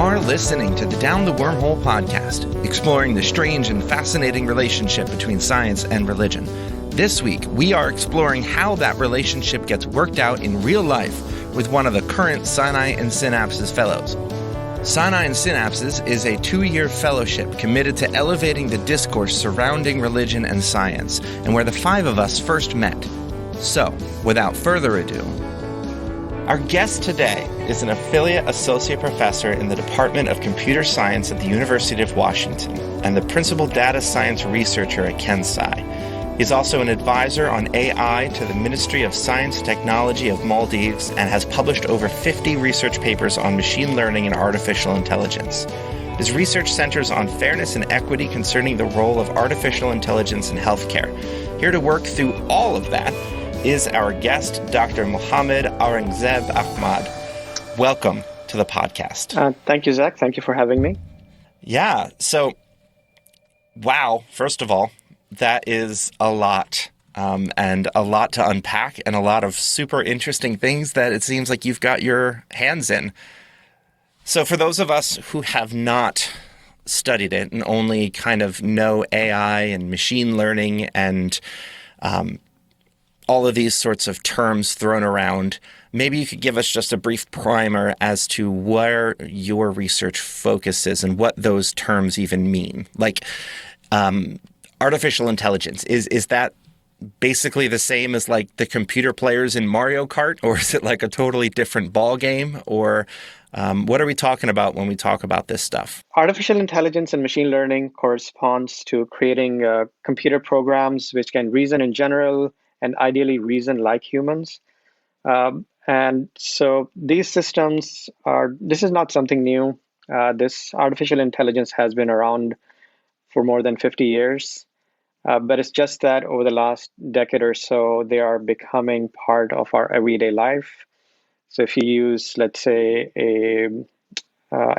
are listening to the Down the Wormhole podcast, exploring the strange and fascinating relationship between science and religion. This week, we are exploring how that relationship gets worked out in real life with one of the current Sinai and Synapses fellows. Sinai and Synapses is a 2-year fellowship committed to elevating the discourse surrounding religion and science, and where the 5 of us first met. So, without further ado, our guest today is an affiliate associate professor in the Department of Computer Science at the University of Washington and the principal data science researcher at Kensai. He's also an advisor on AI to the Ministry of Science and Technology of Maldives and has published over 50 research papers on machine learning and artificial intelligence. His research centers on fairness and equity concerning the role of artificial intelligence in healthcare. Here to work through all of that is our guest, Dr. Mohammed Aurangzeb Ahmad. Welcome to the podcast. Thank you, Zach. Thank you for having me. Yeah. So, wow. First of all, that is a lot, and a lot to unpack, and a lot of super interesting things that it seems like you've got your hands in. So for those of us who have not studied it and only kind of know AI and machine learning and all of these sorts of terms thrown around, maybe you could give us just a brief primer as to where your research focuses and what those terms even mean. Like, artificial intelligence, is that basically the same as like the computer players in Mario Kart, or is it like a totally different ball game? Or what are we talking about when we talk about this stuff? Artificial intelligence and machine learning corresponds to creating computer programs which can reason in general and ideally reason like humans. And so these systems this is not something new. This artificial intelligence has been around for more than 50 years. But it's just that over the last decade or so, they are becoming part of our everyday life. So if you use, let's say, a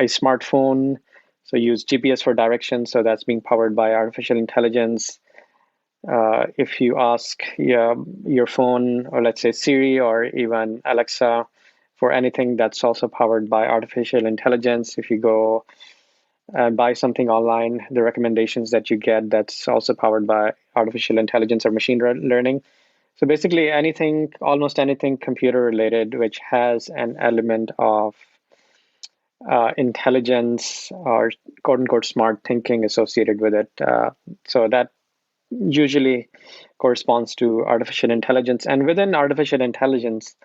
smartphone, so use GPS for directions, so that's being powered by artificial intelligence. If you ask your phone, or let's say Siri or even Alexa for anything, that's also powered by artificial intelligence. If you go and buy something online, the recommendations that you get, that's also powered by artificial intelligence or machine learning. So basically almost anything computer related, which has an element of intelligence or quote unquote smart thinking associated with it. So that usually corresponds to artificial intelligence. And within artificial intelligence,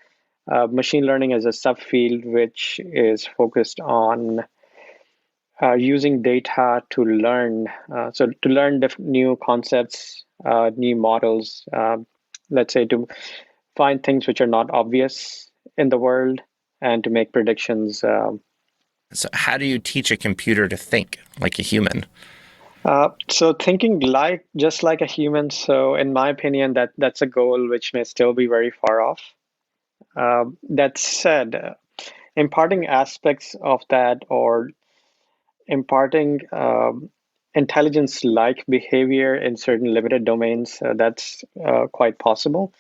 machine learning is a subfield which is focused on using data to learn. So to learn new concepts, new models, let's say to find things which are not obvious in the world and to make predictions. So how do you teach a computer to think like a human? So thinking just like a human. So in my opinion, that's a goal which may still be very far off. That said, imparting aspects of that or imparting intelligence-like behavior in certain limited domains, that's quite possible.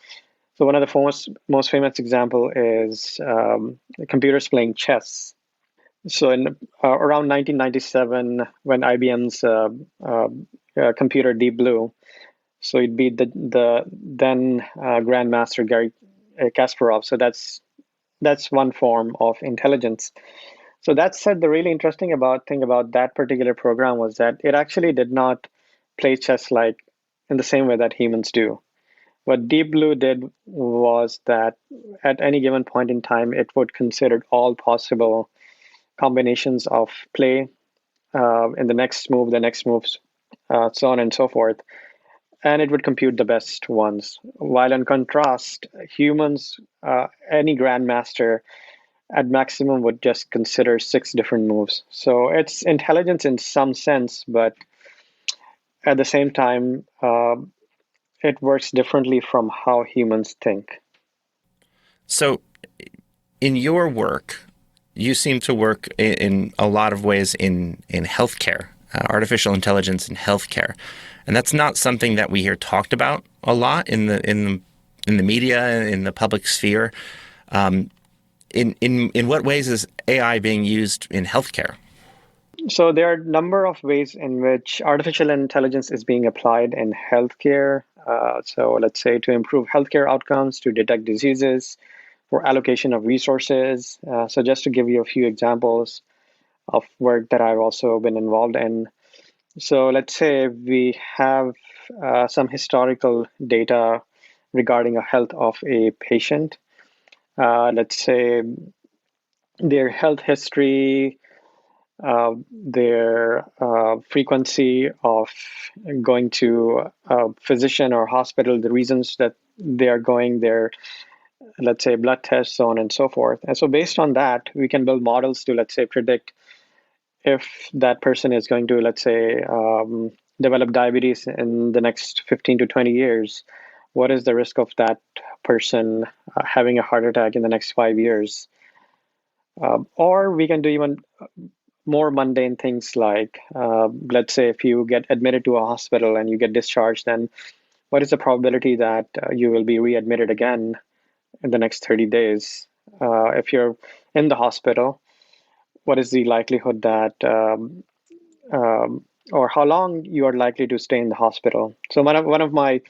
So one of the most famous example is computers playing chess. So in around 1997, when IBM's computer Deep Blue, so it beat the then Grandmaster Garry Kasparov. So that's one form of intelligence. So that said, the really interesting thing about that particular program was that it actually did not play chess like in the same way that humans do. What Deep Blue did was that at any given point in time, it would consider all possible combinations of play in the next move, so on and so forth. And it would compute the best ones. While in contrast, humans, any grandmaster at maximum would just consider 6 different moves. So it's intelligence in some sense, but at the same time, it works differently from how humans think. So in your work, you seem to work in a lot of ways in healthcare, artificial intelligence in healthcare. And that's not something that we hear talked about a lot in the media, in the public sphere. In what ways is AI being used in healthcare? So there are a number of ways in which artificial intelligence is being applied in healthcare. So let's say to improve healthcare outcomes, to detect diseases, for allocation of resources. So just to give you a few examples of work that I've also been involved in. So let's say we have some historical data regarding the health of a patient. Let's say their health history, their frequency of going to a physician or hospital, the reasons that they are going there, let's say blood tests, so on and so forth. And so based on that, we can build models to, let's say, predict if that person is going to, let's say, develop diabetes in the next 15 to 20 years. What is the risk of that person having a heart attack in the next 5 years? Or we can do even more mundane things like, let's say, if you get admitted to a hospital and you get discharged, then what is the probability that you will be readmitted again in the next 30 days? If you're in the hospital, what is the likelihood that, or how long you are likely to stay in the hospital? So one of my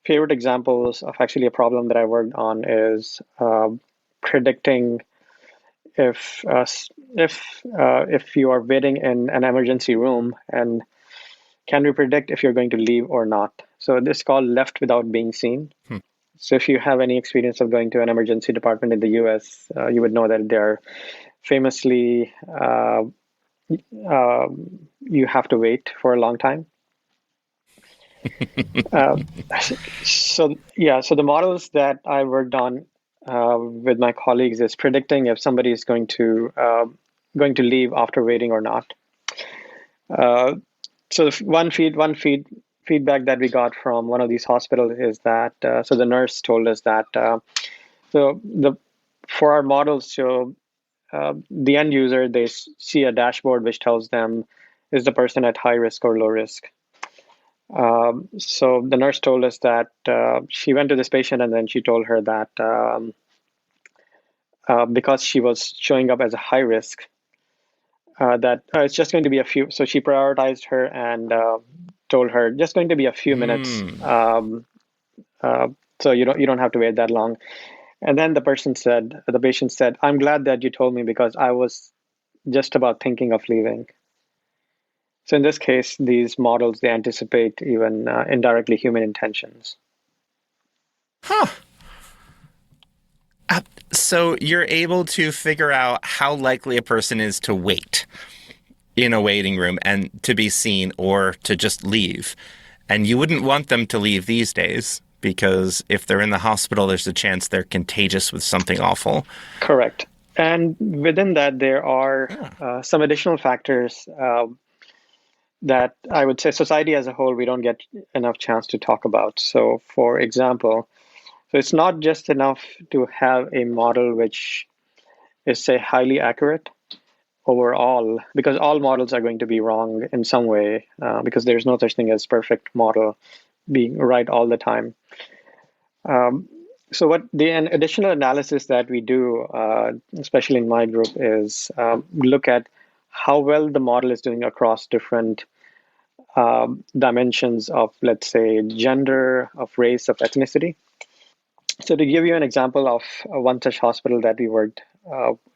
favorite examples of actually a problem that I worked on is predicting if you are waiting in an emergency room, and can we predict if you're going to leave or not? So this is called left without being seen. So if you have any experience of going to an emergency department in the US, you would know that they're famously, you have to wait for a long time. So yeah, so the models that I worked on with my colleagues is predicting if somebody is going to leave after waiting or not. So feedback that we got from one of these hospitals is that so the nurse told us that so the for our models, so the end user, they see a dashboard which tells them is the person at high risk or low risk. So the nurse told us that she went to this patient and then she told her that because she was showing up as a high risk, that it's just going to be a few. So she prioritized her and told her just going to be a few minutes. So you don't have to wait that long. And then the patient said, "I'm glad that you told me because I was just about thinking of leaving." So in this case, these models, they anticipate even indirectly human intentions. Huh. So you're able to figure out how likely a person is to wait in a waiting room and to be seen or to just leave. And you wouldn't want them to leave these days because if they're in the hospital, there's a chance they're contagious with something awful. Correct. And within that, there are some additional factors that I would say society as a whole, we don't get enough chance to talk about. So for example, so it's not just enough to have a model which is, say, highly accurate overall, because all models are going to be wrong in some way, because there's no such thing as perfect model being right all the time. So what an additional analysis that we do, especially in my group, is look at how well the model is doing across different dimensions of, let's say, gender, of race, of ethnicity. So to give you an example of one such hospital that we worked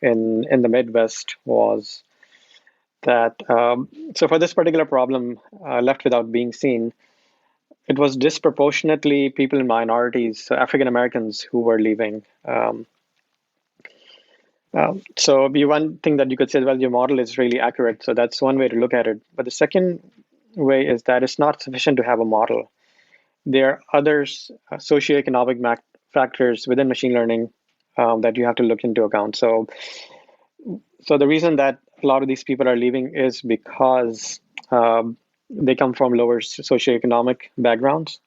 in the Midwest was that, so for this particular problem, left without being seen, it was disproportionately people in minorities, so African Americans, who were leaving. So one thing that you could say, well, your model is really accurate. So that's one way to look at it. But the second way is that it's not sufficient to have a model. There are other socioeconomic factors within machine learning that you have to look into account. So the reason that a lot of these people are leaving is because they come from lower socioeconomic backgrounds.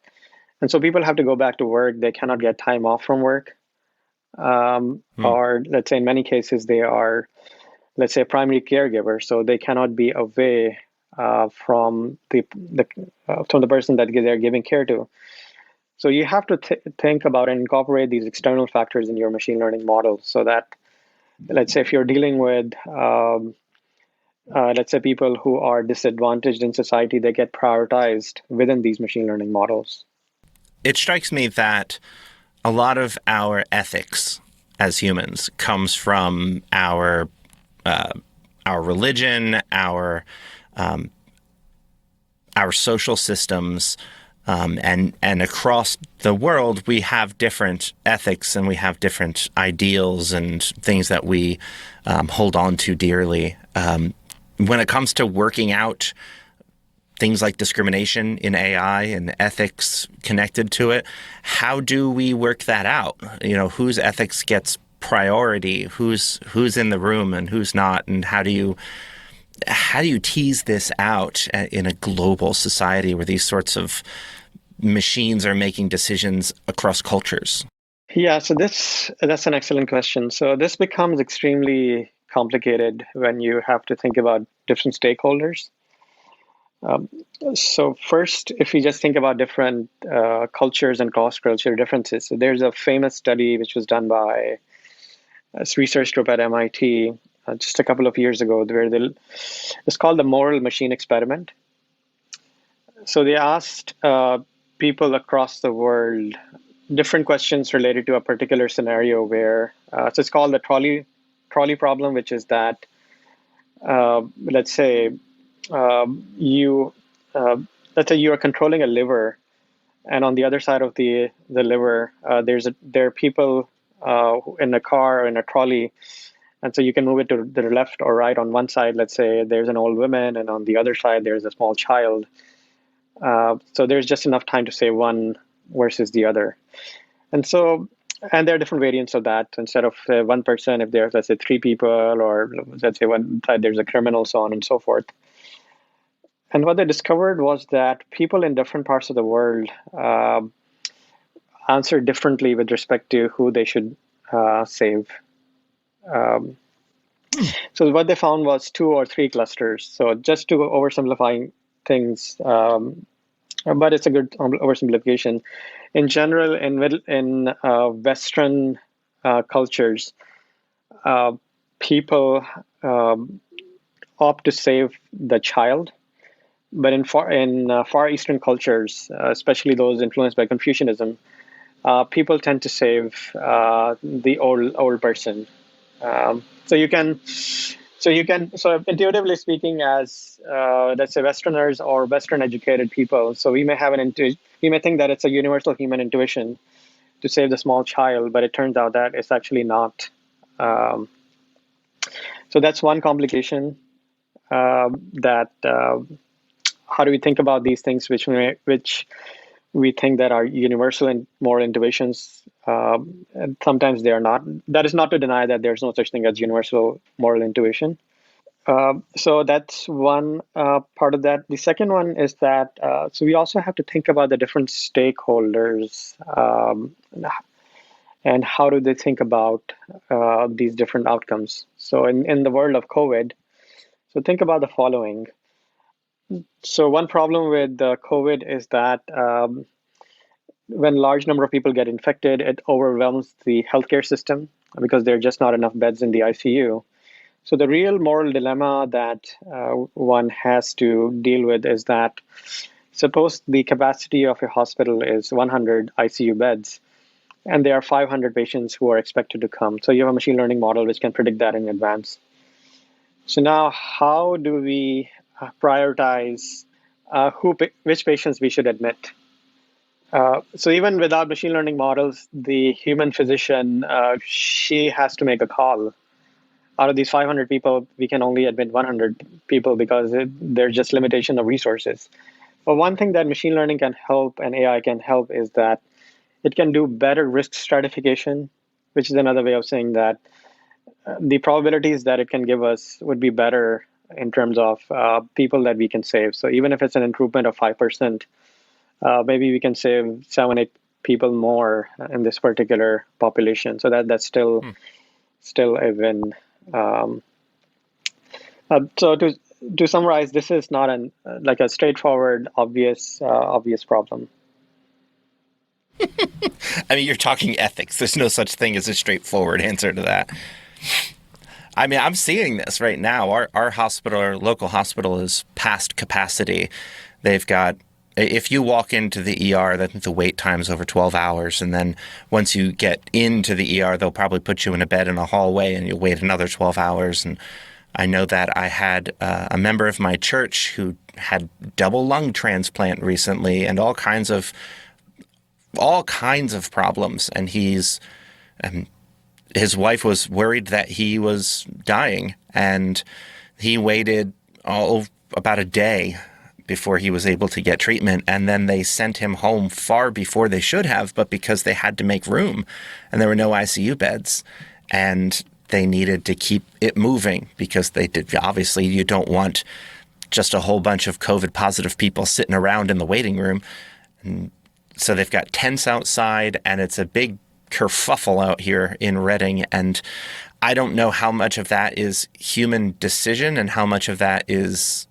And so people have to go back to work. They cannot get time off from work. Or let's say in many cases, they are, let's say, a primary caregiver. So they cannot be away from the person that they're giving care to. So you have to think about and incorporate these external factors in your machine learning model so that, let's say, if you're dealing with let's say people who are disadvantaged in society, they get prioritized within these machine learning models. It strikes me that a lot of our ethics as humans comes from our religion, our social systems, and across the world we have different ethics and we have different ideals and things that we hold on to dearly. When it comes to working out things like discrimination in AI and ethics connected to it, how do we work that out? Whose ethics gets priority, who's in the room and who's not, and how do you tease this out in a global society where these sorts of machines are making decisions across cultures? Yeah, so that's an excellent question. So this becomes extremely complicated when you have to think about different stakeholders. So first, if we just think about different cultures and cross-cultural differences, so there's a famous study which was done by a research group at MIT just a couple of years ago, where it's called the moral machine experiment. So they asked people across the world different questions related to a particular scenario where, so it's called the trolley problem, which is that, let's say you are controlling a liver, and on the other side of the liver, there are people in a car or in a trolley, and so you can move it to the left or right. On one side, let's say there's an old woman, and on the other side there's a small child. So there's just enough time to save one versus the other. And there are different variants of that. Instead of one person, if there's, let's say, three people, or let's say one side there's a criminal, so on and so forth. And what they discovered was that people in different parts of the world answer differently with respect to who they should save. So what they found was 2 or 3 clusters. So just to oversimplify things, but it's a good oversimplification. In general, in Western cultures, people opt to save the child. But in Far Eastern cultures, especially those influenced by Confucianism, people tend to save the old person. So intuitively speaking, as let's say Westerners or Western educated people, so we may have we may think that it's a universal human intuition to save the small child, but it turns out that it's actually not. So that's one complication. How do we think about these things which we think that are universal and moral intuitions? And sometimes they are not. That is not to deny that there's no such thing as universal moral intuition. So that's one part of that. The second one is that so we also have to think about the different stakeholders and how do they think about these different outcomes. So in the world of COVID, so think about the following. So one problem with COVID is that when a large number of people get infected, it overwhelms the healthcare system because there are just not enough beds in the ICU. So the real moral dilemma that one has to deal with is that suppose the capacity of a hospital is 100 ICU beds, and there are 500 patients who are expected to come. So you have a machine learning model which can predict that in advance. So now how do we prioritize which patients we should admit? So even without machine learning models, the human physician, she has to make a call. Out of these 500 people, we can only admit 100 people because there's just limitation of resources. But one thing that machine learning can help and AI can help is that it can do better risk stratification, which is another way of saying that the probabilities that it can give us would be better in terms of people that we can save. So even if it's an improvement of 5%, maybe we can save 7-8 people more in this particular population. So that's still a win. So to summarize, this is not like a straightforward, obvious problem. I mean, you're talking ethics. There's no such thing as a straightforward answer to that. I mean, I'm seeing this right now. Our hospital, our local hospital, is past capacity. They've got, if you walk into the ER, the wait time's over 12 hours. And then once you get into the ER, they'll probably put you in a bed in a hallway and you'll wait another 12 hours. And I know that I had a member of my church who had double lung transplant recently and all kinds of problems. And his wife was worried that he was dying, and he waited about a day before he was able to get treatment. And then they sent him home far before they should have, but because they had to make room and there were no ICU beds and they needed to keep it moving because obviously you don't want just a whole bunch of COVID positive people sitting around in the waiting room. And so they've got tents outside, and it's a big kerfuffle out here in Reading. And I don't know how much of that is human decision and how much of that is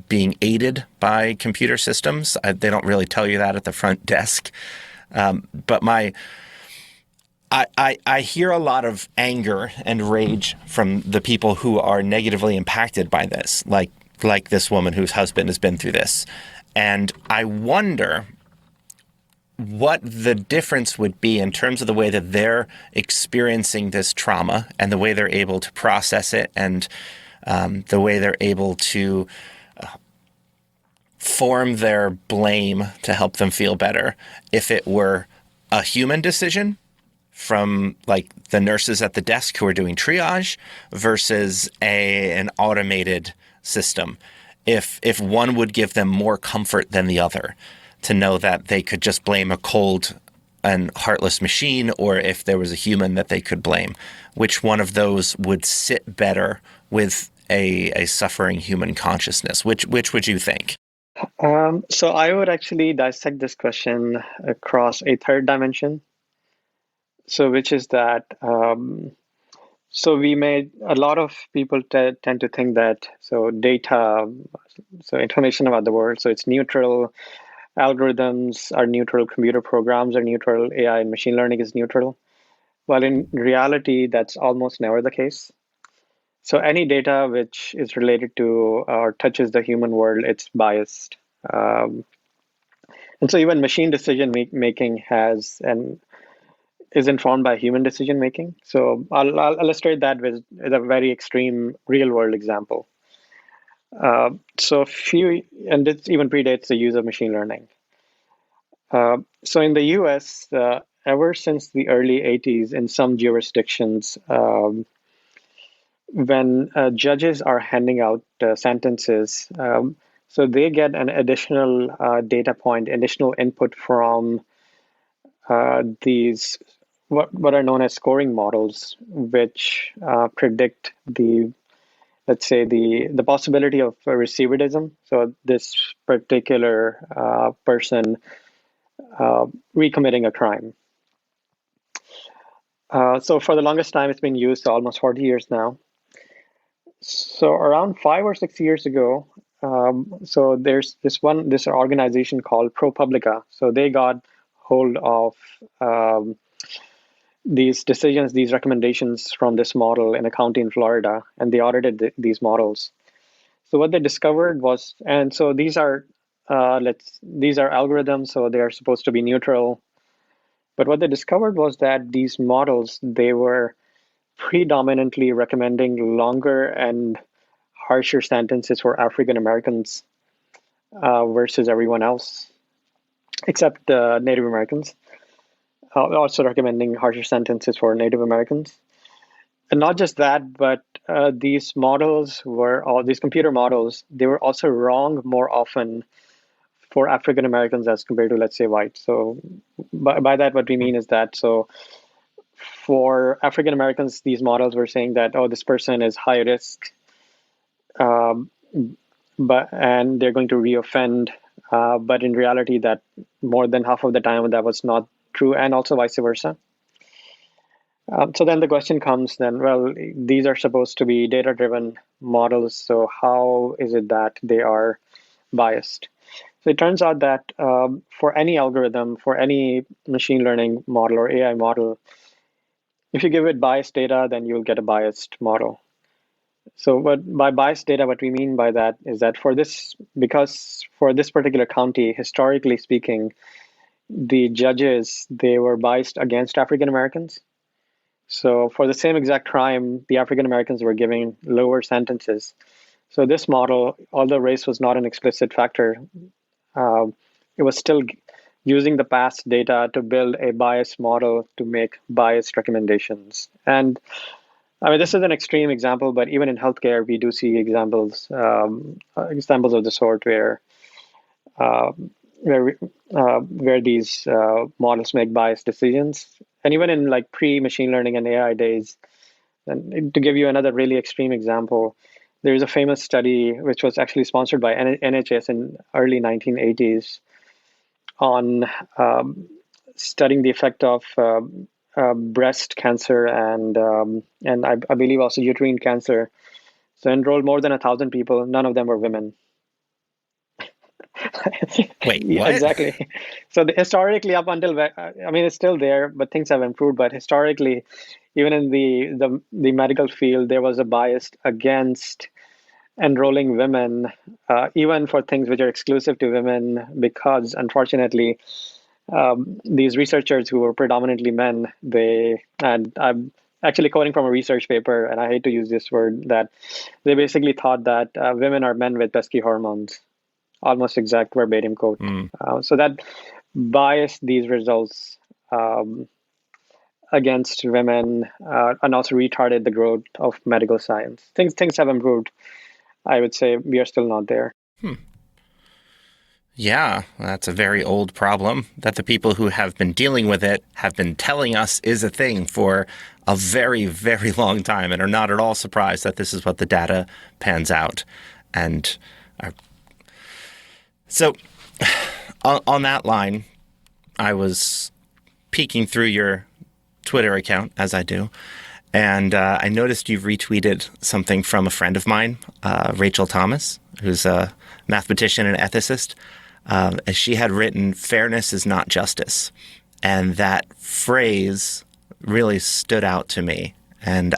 being aided by computer systems. They don't really tell you that at the front desk. But I hear a lot of anger and rage from the people who are negatively impacted by this, like this woman whose husband has been through this. And I wonder what the difference would be in terms of the way that they're experiencing this trauma and the way they're able to process it, and the way they're able to form their blame to help them feel better if it were a human decision from like the nurses at the desk who are doing triage versus an automated system. If one would give them more comfort than the other to know that they could just blame a cold and heartless machine, or if there was a human that they could blame, which one of those would sit better with a suffering human consciousness? Which would you think? So I would actually dissect this question across a third dimension. So which is that, so a lot of people tend to think that, so data, so information about the world, so it's neutral, algorithms are neutral, computer programs are neutral, AI and machine learning is neutral. Well, in reality, that's almost never the case. So any data which is related to or touches the human world, it's biased. And so even machine decision making is informed by human decision making. So I'll illustrate that with a very extreme real world example. And this even predates the use of machine learning. So in the US, ever since the early 80s, in some jurisdictions, when judges are handing out sentences, so they get an additional data point, additional input from these what are known as scoring models, which predict let's say the possibility of recidivism. So this particular person recommitting a crime. So for the longest time, it's been used, so almost 40 years now. So around 5 or 6 years ago, so there's this organization called ProPublica. So they got hold of these decisions, these recommendations from this model in a county in Florida, and they audited these models. So what they discovered was, and so these are algorithms, so they are supposed to be neutral. But what they discovered was that these models, they were predominantly recommending longer and harsher sentences for African Americans versus everyone else, except Native Americans. Also recommending harsher sentences for Native Americans. And not just that, but these computer models, they were also wrong more often for African Americans as compared to, let's say, white. So by that, what we mean is that, so for African Americans, these models were saying that, oh, this person is high risk, and they're going to reoffend. But in reality, that more than half of the time that was not true, and also vice versa. So then the question comes then, well, these are supposed to be data-driven models, so how is it that they are biased? So it turns out that for any algorithm, for any machine learning model or AI model, If you give it biased data, then you'll get a biased model. So by biased data, what we mean by that is that because for this particular county, historically speaking, the judges, they were biased against African Americans. So for the same exact crime, the African Americans were giving lower sentences. So this model, although race was not an explicit factor, uh, it was still using the past data to build a biased model to make biased recommendations. And I mean, this is an extreme example, but even in healthcare, we do see examples of the sort uh, where these models make biased decisions. And even in like pre-machine learning and AI days, and to give you another really extreme example, there is a famous study which was actually sponsored by NHS in early 1980s on studying the effect of breast cancer and I believe also uterine cancer. So enrolled more than 1,000 people. None of them were women. Wait, Yeah, what? exactly. So historically, up until I mean, it's still there, but things have improved. But historically, even in the medical field, there was a bias against enrolling women, even for things which are exclusive to women, because unfortunately, these researchers who were predominantly men, and I'm actually quoting from a research paper, and I hate to use this word, that they basically thought that women are men with pesky hormones, almost exact verbatim quote. So that biased these results um, against women and also retarded the growth of medical science. Things have improved. I would say we are still not there. Yeah, that's a very old problem that the people who have been dealing with it have been telling us is a thing for a very, very long time and are not at all surprised that this is what the data pans out. And so on that line, I was peeking through your Twitter account, as I do, and I noticed you've retweeted something from a friend of mine, Rachel Thomas, who's a mathematician and ethicist. As she had written, "Fairness is not justice." And that phrase really stood out to me. And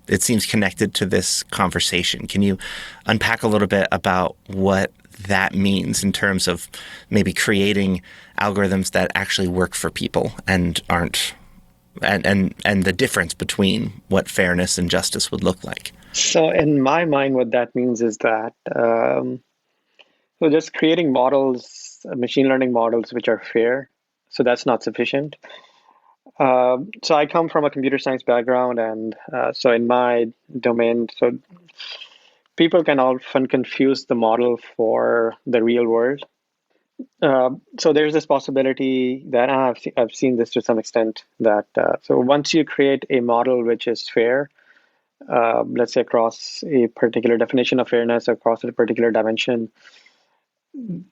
it seems connected to this conversation. Can you unpack a little bit about what that means in terms of maybe creating algorithms that actually work for people and aren't, and the difference between what fairness and justice would look like? So in my mind, what that means is that so just creating models, machine learning models, which are fair. So that's not sufficient. So I come from a computer science background, and so in my domain, so people can often confuse the model for the real world. So there's this possibility that I've seen this to some extent that so once you create a model which is fair, let's say across a particular definition of fairness across a particular dimension,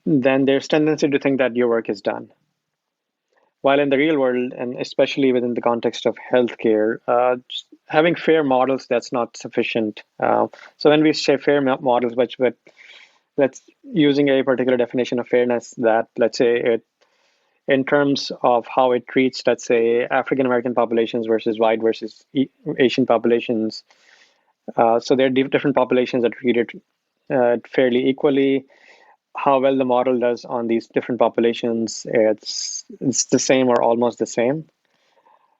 then there's tendency to think that your work is done. While in the real world, and especially within the context of healthcare, having fair models, that's not sufficient. So when we say fair models, but let's using a particular definition of fairness, that let's say it in terms of how it treats, let's say, African American populations versus white versus Asian populations. So there are different populations that are treated fairly equally. How well the model does on these different populations, it's the same or almost the same.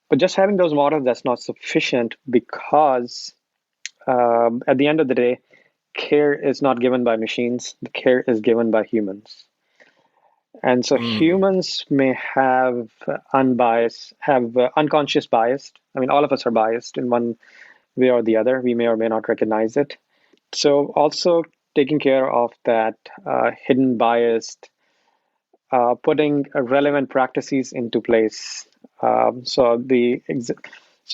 But just having those models, that's not sufficient because at the end of the day, care is not given by machines. The care is given by humans. And so humans may have unconscious bias. I mean, all of us are biased in one way or the other. We may or may not recognize it. So also taking care of that hidden bias, putting relevant practices into place. So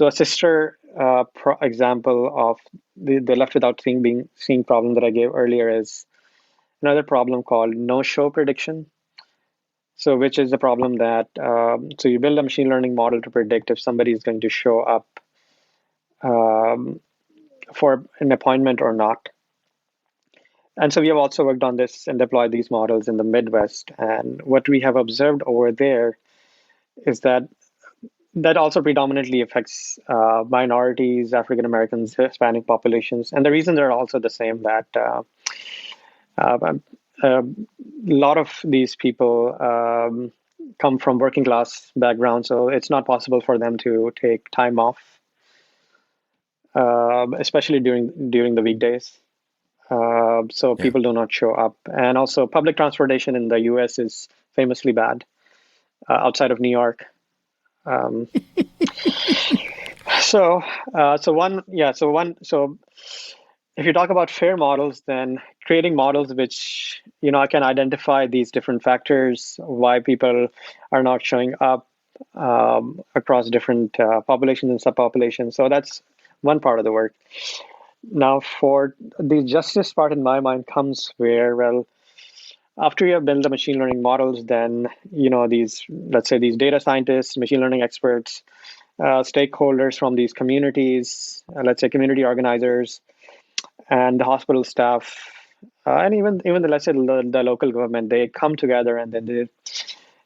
a sister example of the left without seeing problem that I gave earlier is another problem called no-show prediction. So which is the problem that so you build a machine learning model to predict if somebody is going to show up um, for an appointment or not. And so we have also worked on this and deployed these models in the Midwest. And what we have observed over there is that that also predominantly affects minorities, African Americans, Hispanic populations, and the reasons are also the same. That a lot of these people come from working class backgrounds, so it's not possible for them to take time off, especially during the weekdays. So Yeah. people do not show up, and also public transportation in the U.S. is famously bad outside of New York. Um, so, so if you talk about fair models, then creating models which can identify these different factors why people are not showing up across different populations and subpopulations. So that's one part of the work. Now, for the justice part, in my mind, comes where, well, after you have built the machine learning models, then let's say these data scientists, machine learning experts, stakeholders from these communities, let's say community organizers, and the hospital staff, and even the, let's say the local government, they come together and then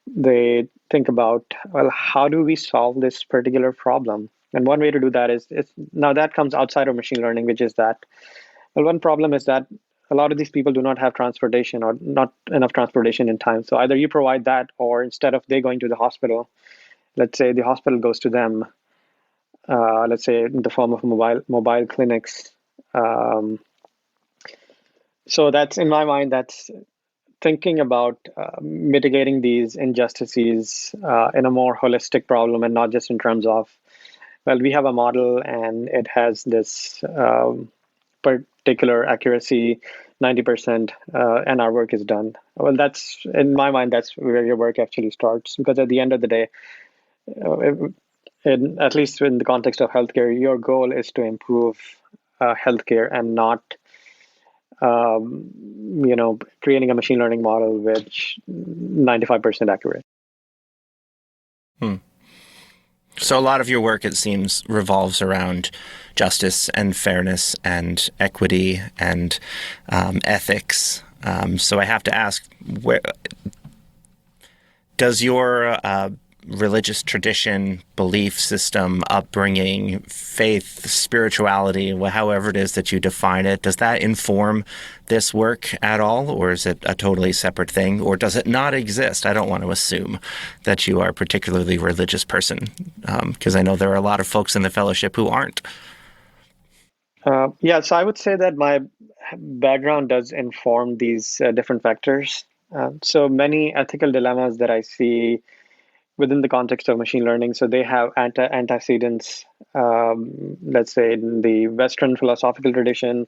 they think about, well, how do we solve this particular problem? And one way to do that is now that comes outside of machine learning, which is that, well, one problem is that a lot of these people do not have transportation or not enough transportation in time. So either you provide that, or instead of they going to the hospital, let's say the hospital goes to them, let's say in the form of mobile clinics. Um, so that's, in my mind, that's thinking about mitigating these injustices in a more holistic problem, and not just in terms of, well, we have a model and it has this particular accuracy, 90%, and our work is done. Well, that's, in my mind, that's where your work actually starts, because at the end of the day, at least in the context of healthcare, your goal is to improve healthcare, and not creating a machine learning model which 95% accurate. Hmm. So a lot of your work, it seems, revolves around justice and fairness and equity and ethics. So I have to ask, where does your religious tradition, belief system, upbringing, faith, spirituality, however it is that you define it, does that inform this work at all, or is it a totally separate thing, or does it not exist? I don't want to assume that you are a particularly religious person, because I know there are a lot of folks in the fellowship who aren't. Yeah, so I would say that my background does inform these different factors. So many ethical dilemmas that I see within the context of machine learning, so they have antecedents, let's say in the Western philosophical tradition,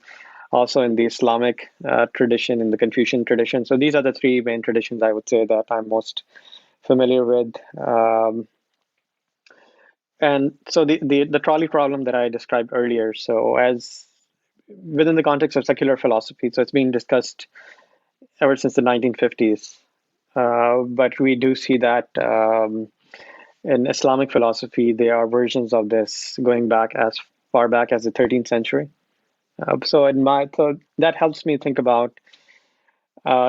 also in the Islamic tradition, in the Confucian tradition. So these are the three main traditions I would say that I'm most familiar with. And so the trolley problem that I described earlier, so as within the context of secular philosophy, so it's been discussed ever since the 1950s. But we do see that in Islamic philosophy, there are versions of this going back as far back as the 13th century. So that helps me think about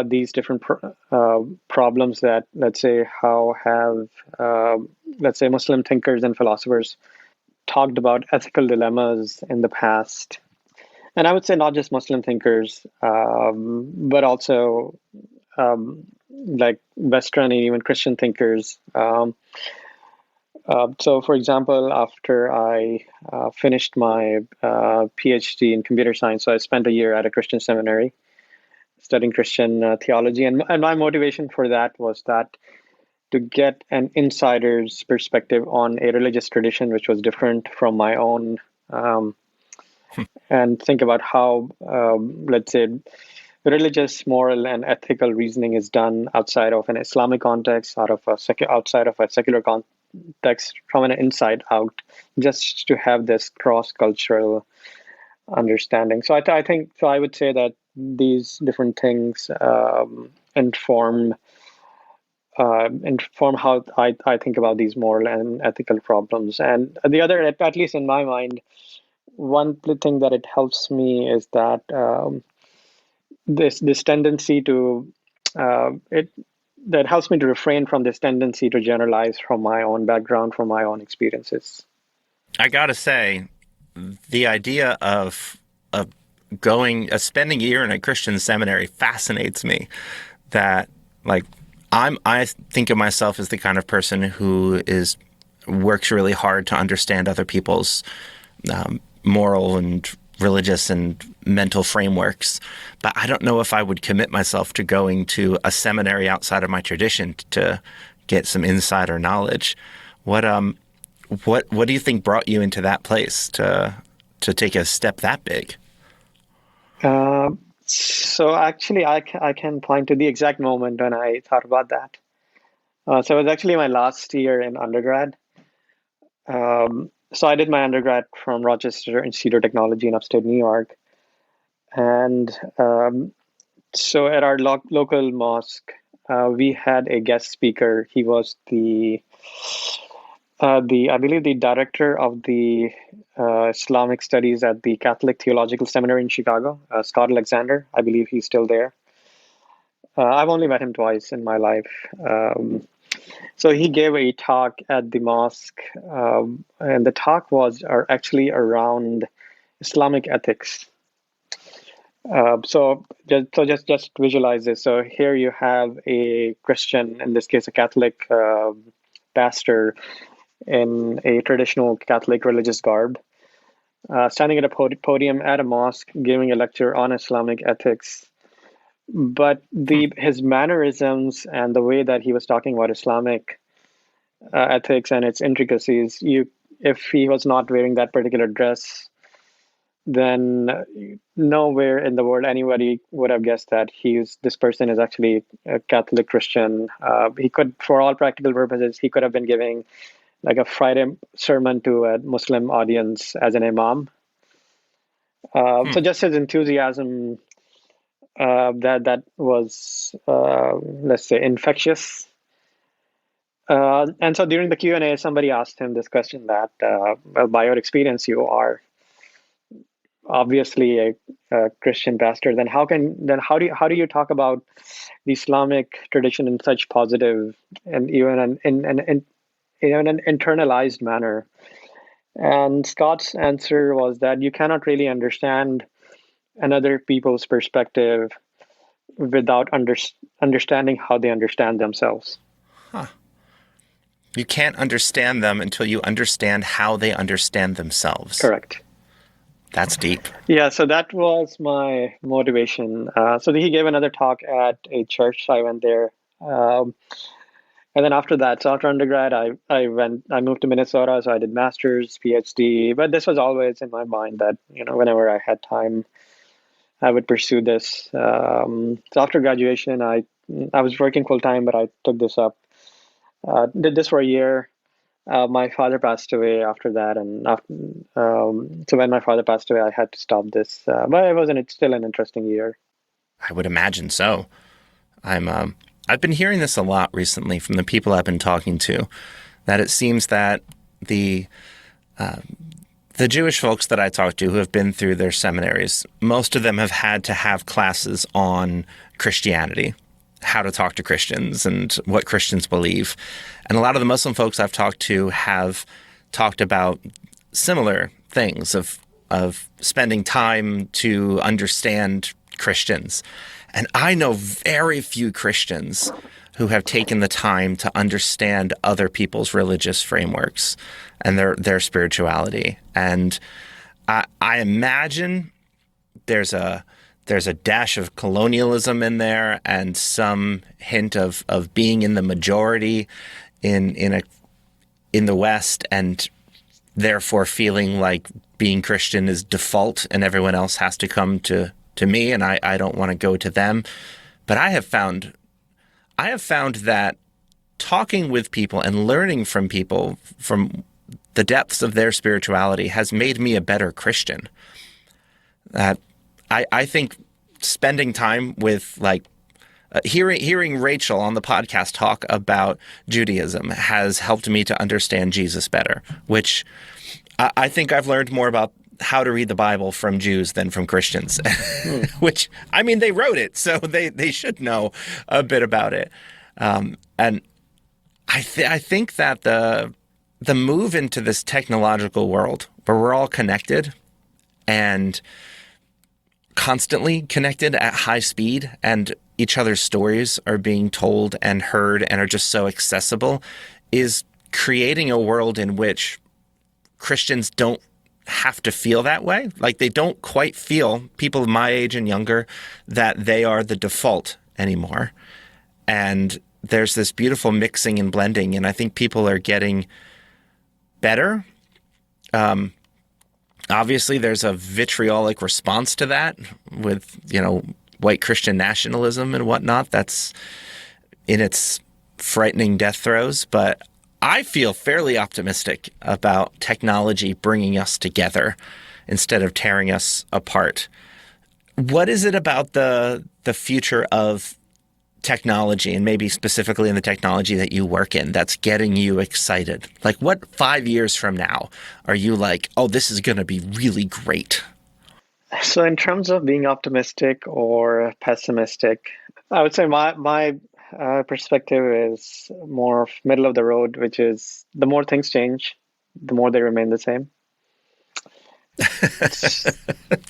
these different problems that, let's say, how have let's say Muslim thinkers and philosophers talked about ethical dilemmas in the past. And I would say not just Muslim thinkers, but also like Western and even Christian thinkers. So, for example, after I finished my PhD in computer science, so I spent a year at a Christian seminary studying Christian theology. And my motivation for that was that to get an insider's perspective on a religious tradition which was different from my own, and think about how, let's say, religious, moral, and ethical reasoning is done outside of an Islamic context, outside of a secular context, from an inside out, just to have this cross-cultural understanding. So I think so. I would say that these different things inform how I think about these moral and ethical problems. And the other, at least in my mind, one thing that it helps me is that this tendency to it that helps me to refrain from this tendency to generalize from my own background, from my own experiences. I gotta say, the idea of spending a year in a Christian seminary fascinates me. That like I think of myself as the kind of person who works really hard to understand other people's moral and religious and mental frameworks, but I don't know if I would commit myself to going to a seminary outside of my tradition to get some insider knowledge. What do you think brought you into that place to take a step that big? So actually, I can point to the exact moment when I thought about that. So it was actually my last year in undergrad. So I did my undergrad from Rochester Institute of Technology in upstate New York. And so at our local mosque, we had a guest speaker. He was I believe the director of the Islamic studies at the Catholic Theological Seminary in Chicago, Scott Alexander. I believe he's still there. I've only met him twice in my life. So he gave a talk at the mosque, and the talk was actually around Islamic ethics. So just visualize this. So here you have a Christian, in this case a Catholic pastor in a traditional Catholic religious garb, standing at a podium at a mosque, giving a lecture on Islamic ethics. But his mannerisms and the way that he was talking about Islamic ethics and its intricacies, if he was not wearing that particular dress, then nowhere in the world anybody would have guessed that this person is actually a Catholic Christian. He could, for all practical purposes, he could have been giving like a Friday sermon to a Muslim audience as an imam. So just his enthusiasm, that was, let's say, infectious. And so during the Q&A, somebody asked him this question that, well, by your experience, you are obviously a Christian pastor. Then how do you talk about the Islamic tradition in such positive and even an internalized manner? And Scott's answer was that you cannot really understand another people's perspective without understanding how they understand themselves. Huh. You can't understand them until you understand how they understand themselves. Correct. That's deep. Yeah, so that was my motivation. So he gave another talk at a church, so I went there. And then after that, so after undergrad, I moved to Minnesota, so I did master's, PhD. But this was always in my mind that, whenever I had time, I would pursue this. So after graduation, I was working full time, but I took this up. Did this for a year. My father passed away after that, and so when my father passed away, I had to stop this. But it's still an interesting year. I would imagine so. I've been hearing this a lot recently from the people I've been talking to, that it seems that the Jewish folks that I talk to who have been through their seminaries, most of them have had to have classes on Christianity, how to talk to Christians and what Christians believe. And a lot of the Muslim folks I've talked to have talked about similar things of spending time to understand Christians. And I know very few Christians who have taken the time to understand other people's religious frameworks and their spirituality. And I imagine there's a dash of colonialism in there and some hint of being in the majority in the West, and therefore feeling like being Christian is default and everyone else has to come to me, and I don't want to go to them. But I have found that talking with people and learning from people from the depths of their spirituality has made me a better Christian. I think spending time with hearing Rachel on the podcast talk about Judaism has helped me to understand Jesus better, which I think I've learned more about how to read the Bible from Jews than from Christians, which, I mean, they wrote it, so they should know a bit about it. And I think that the move into this technological world where we're all connected and constantly connected at high speed, and each other's stories are being told and heard and are just so accessible, is creating a world in which Christians don't have to feel that way. Like, they don't quite feel, people of my age and younger, that they are the default anymore. And there's this beautiful mixing and blending, and I think people are getting better. Obviously, there's a vitriolic response to that with, white Christian nationalism and whatnot. That's in its frightening death throes. But I feel fairly optimistic about technology bringing us together instead of tearing us apart. What is it about the future of technology, and maybe specifically in the technology that you work in, that's getting you excited? Like, what 5 years from now are you like, oh, this is going to be really great? So in terms of being optimistic or pessimistic, I would say my perspective is more of middle of the road, which is the more things change, the more they remain the same.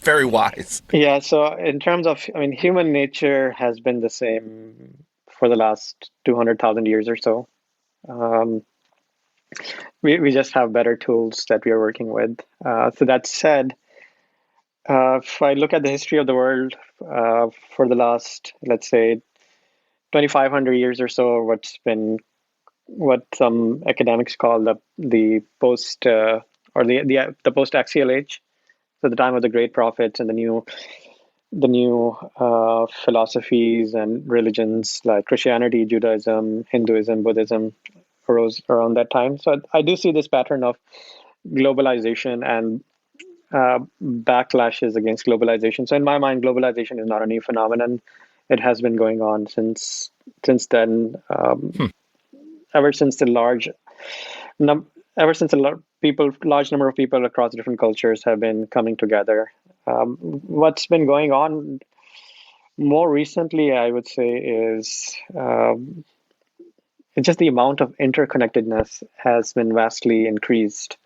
Very wise. Yeah, so in terms of, human nature has been the same for the last 200,000 years or so. We just have better tools that we are working with. So that said, if I look at the history of the world for the last, let's say, 2,500 years or so, what some academics call the post or the post axial age, so the time of the great prophets and the new philosophies and religions like Christianity, Judaism, Hinduism, Buddhism arose around that time. So I do see this pattern of globalization and backlashes against globalization. So in my mind, globalization is not a new phenomenon. It has been going on since then. Ever since the large number of people across different cultures have been coming together. What's been going on more recently, I would say, is it's just the amount of interconnectedness has been vastly increased,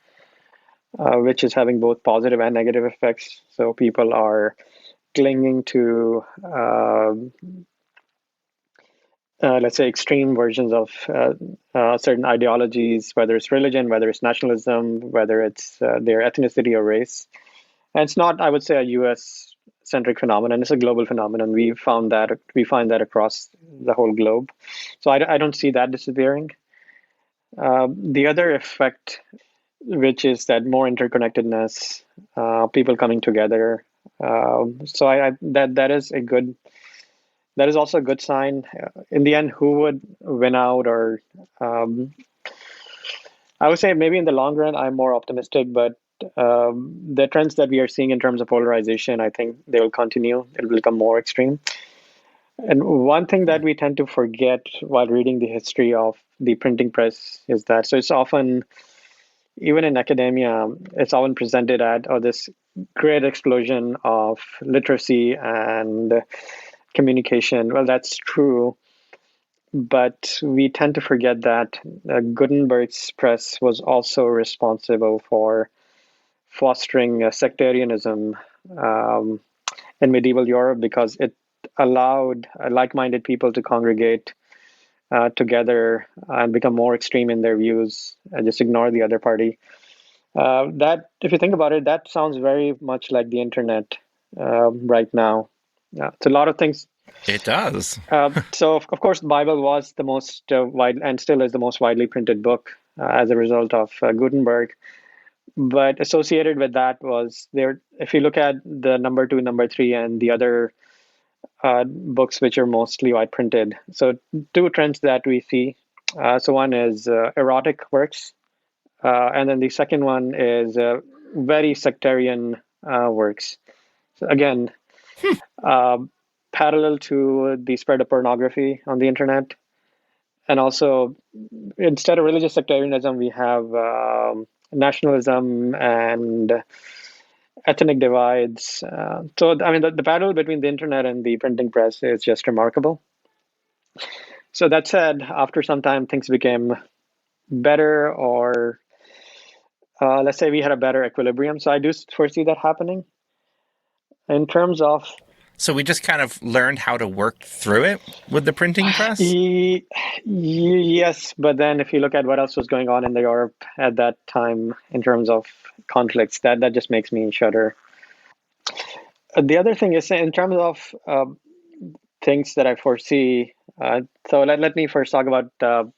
which is having both positive and negative effects. So people are clinging to, let's say, extreme versions of certain ideologies, whether it's religion, whether it's nationalism, whether it's their ethnicity or race. And it's not, I would say, a U.S. centric phenomenon. It's a global phenomenon. We find that across the whole globe. So I don't see that disappearing. The other effect, which is that more interconnectedness, people coming together. So that is also a good sign. In the end, who would win out, or I would say maybe in the long run, I'm more optimistic, but the trends that we are seeing in terms of polarization, I think they will continue. It will become more extreme. And one thing that we tend to forget while reading the history of the printing press is that, so it's often, even in academia, it's often presented at this great explosion of literacy and communication. Well, that's true, but we tend to forget that Gutenberg's press was also responsible for fostering sectarianism in medieval Europe, because it allowed like-minded people to congregate together and become more extreme in their views and just ignore the other party. That, if you think about it, that sounds very much like the internet right now. It's a lot of things. It does. So, of course, the Bible was the most wide, and still is the most widely printed book as a result of Gutenberg. But associated with that was there. If you look at the number 2, number 3, and the other books which are mostly wide printed, so two trends that we see. So one is erotic works, and then the second one is very sectarian works. So again, parallel to the spread of pornography on the internet. And also, instead of religious sectarianism, we have nationalism and ethnic divides. So, the parallel between the internet and the printing press is just remarkable. So that said, after some time, things became better, or let's say we had a better equilibrium. So I do foresee that happening. In terms of So we just kind of learned how to work through it with the printing press? yes, but then if you look at what else was going on in the Europe at that time in terms of conflicts, that just makes me shudder. The other thing is in terms of things that I foresee. So let me first talk about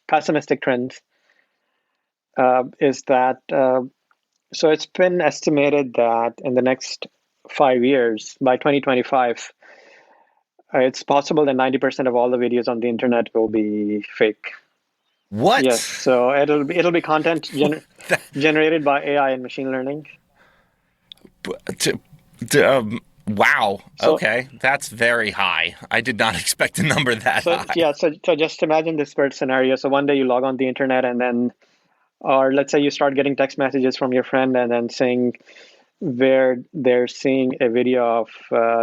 pessimistic trends. Is that so? It's been estimated that in the next 5 years, by 2025, it's possible that 90% of all the videos on the internet will be fake. Yes, What? so it'll be content generated by AI and machine learning. To, wow. So Okay. That's very high. I did not expect a number that so high. yeah, so just imagine this weird scenario. So one day you log on the internet and then, or let's say you start getting text messages from your friend and then saying where they're seeing a video of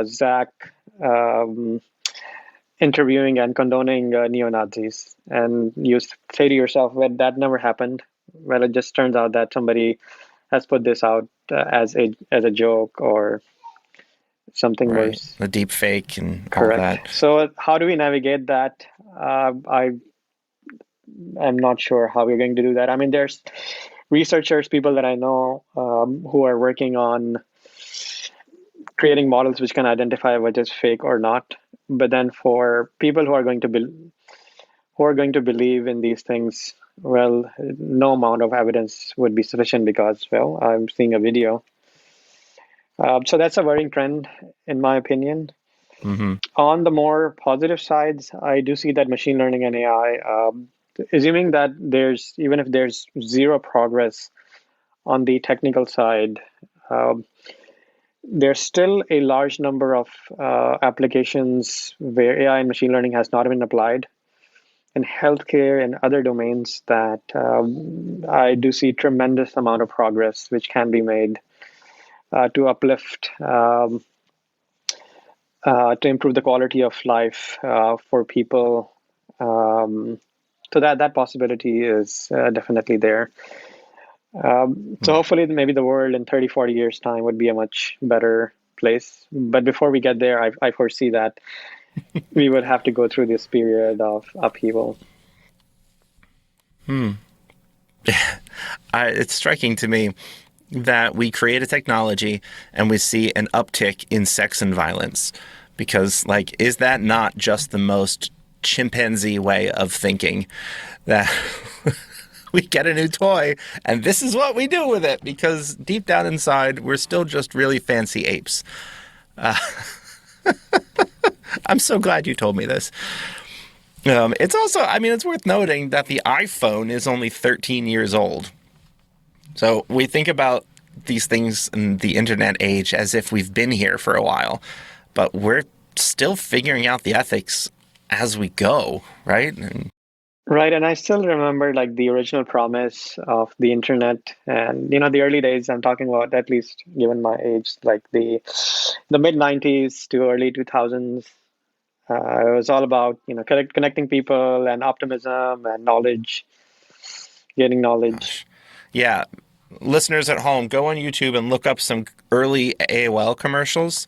Zach um, interviewing and condoning neo-Nazis, and you say to yourself, "Well, that never happened." Well, it just turns out that somebody has put this out as a joke or something Right. worse. The deep fake and all Correct. that. So how do we navigate that? I'm not sure how we're going to do that. I mean, there's researchers, people that I know who are working on creating models which can identify what is fake or not. But then for people who are going to believe in these things, well, no amount of evidence would be sufficient because, well, I'm seeing a video. So that's a worrying trend, in my opinion. Mm-hmm. On the more positive sides, I do see that machine learning and AI, assuming that even if there's zero progress on the technical side, um, there's still a large number of applications where AI and machine learning has not been applied in healthcare and other domains that I do see tremendous amount of progress which can be made to uplift, to improve the quality of life for people. Um, so that possibility is definitely there. So hopefully maybe the world in 30, 40 years time would be a much better place. But before we get there, I foresee that we would have to go through this period of upheaval. It's striking to me that we create a technology and we see an uptick in sex and violence. Because, like, is that not just the most chimpanzee way of thinking? That we get a new toy and this is what we do with it, because deep down inside, we're still just really fancy apes. I'm so glad you told me this. It's also, I mean, it's worth noting that the iPhone is only 13 years old. So we think about these things in the internet age as if we've been here for a while, but we're still figuring out the ethics as we go, right? Right, and I still remember like the original promise of the internet, and the early days. I'm talking about, at least given my age, like the mid '90s to early 2000s. It was all about connecting people and optimism and knowledge, gaining knowledge. Gosh. Yeah. Listeners at home, go on YouTube and look up some early AOL commercials.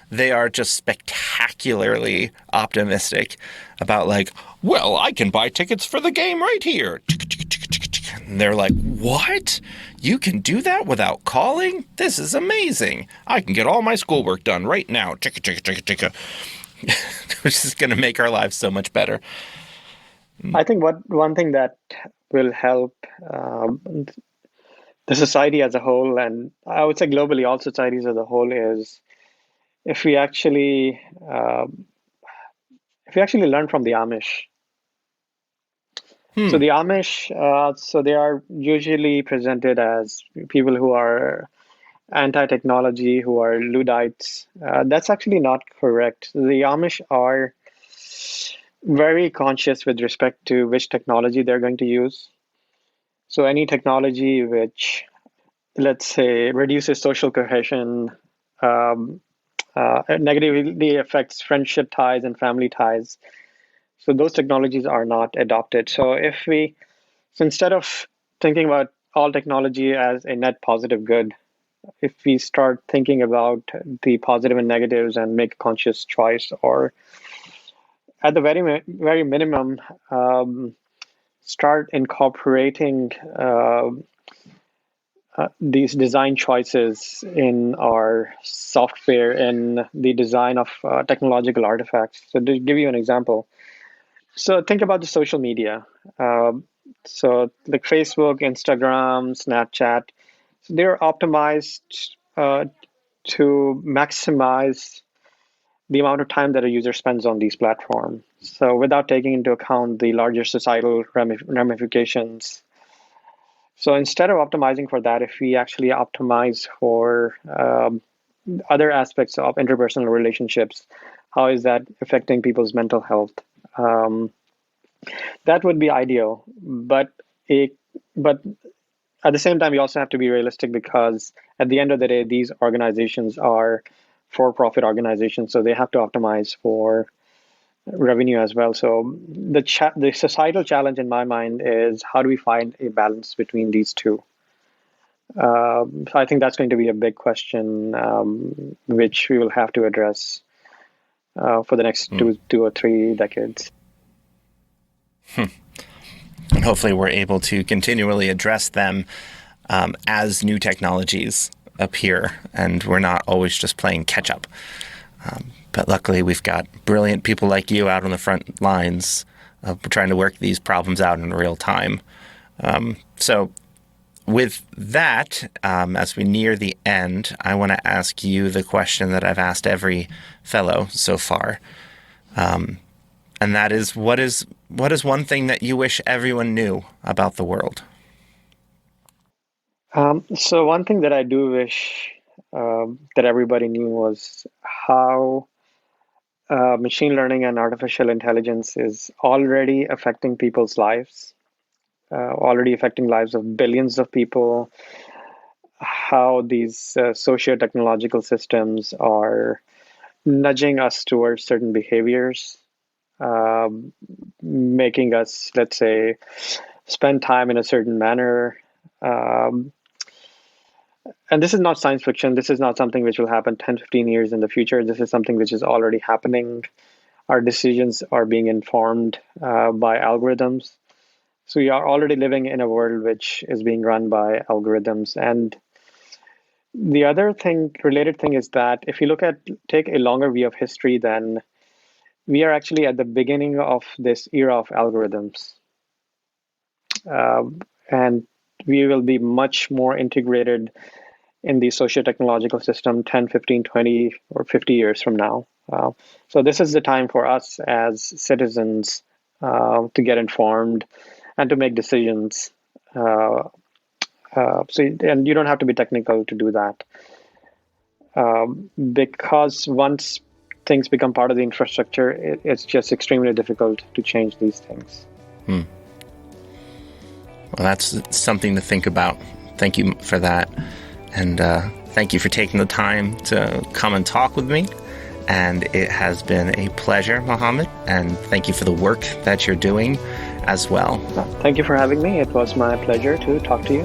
They are just spectacularly optimistic about, like, well, I can buy tickets for the game right here. And they're like, what? You can do that without calling? This is amazing. I can get all my schoolwork done right now. Which is going to make our lives so much better. I think one thing that will help the society as a whole, and I would say globally, all societies as a whole, is if we actually learn from the Amish. So the Amish, so they are usually presented as people who are anti-technology, who are Luddites. That's actually not correct. The Amish are very conscious with respect to which technology they're going to use. So any technology which, let's say, reduces social cohesion, negatively affects friendship ties and family ties, So those technologies are not adopted. So instead of thinking about all technology as a net positive good, if we start thinking about the positive and negatives and make a conscious choice, or at the very minimum, start incorporating these design choices in our software and the design of technological artifacts. So to give you an example, so think about the social media. So like Facebook, Instagram, Snapchat, so they're optimized to maximize the amount of time that a user spends on these platforms. So without taking into account the larger societal ramifications. So instead of optimizing for that, if we actually optimize for other aspects of interpersonal relationships, how is that affecting people's mental health? That would be ideal, but at the same time, you also have to be realistic, because at the end of the day, these organizations are for-profit organizations, so they have to optimize for revenue as well. So the societal challenge in my mind is, how do we find a balance between these two? So I think that's going to be a big question, which we will have to address for the next two or three decades. And hopefully we're able to continually address them as new technologies appear, and we're not always just playing catch up. But luckily we've got brilliant people like you out on the front lines trying to work these problems out in real time. So with that, as we near the end, I want to ask you the question that I've asked every fellow so far. And that is, what is one thing that you wish everyone knew about the world? So one thing that I do wish that everybody knew was how machine learning and artificial intelligence is already affecting people's lives, already affecting lives of billions of people, how these socio-technological systems are nudging us towards certain behaviors, making us, let's say, spend time in a certain manner. And this is not science fiction. This is not something which will happen 10, 15 years in the future. This is something which is already happening. Our decisions are being informed by algorithms. So we are already living in a world which is being run by algorithms. And the other related thing is that if you take a longer view of history, then we are actually at the beginning of this era of algorithms. And we will be much more integrated in the socio-technological system 10, 15, 20, or 50 years from now. So this is the time for us as citizens to get informed and to make decisions. And you don't have to be technical to do that. Because once things become part of the infrastructure, it's just extremely difficult to change these things. Well, that's something to think about. Thank you for that. And thank you for taking the time to come and talk with me. And it has been a pleasure, Mohammed. And thank you for the work that you're doing as well. Thank you for having me. It was my pleasure to talk to you.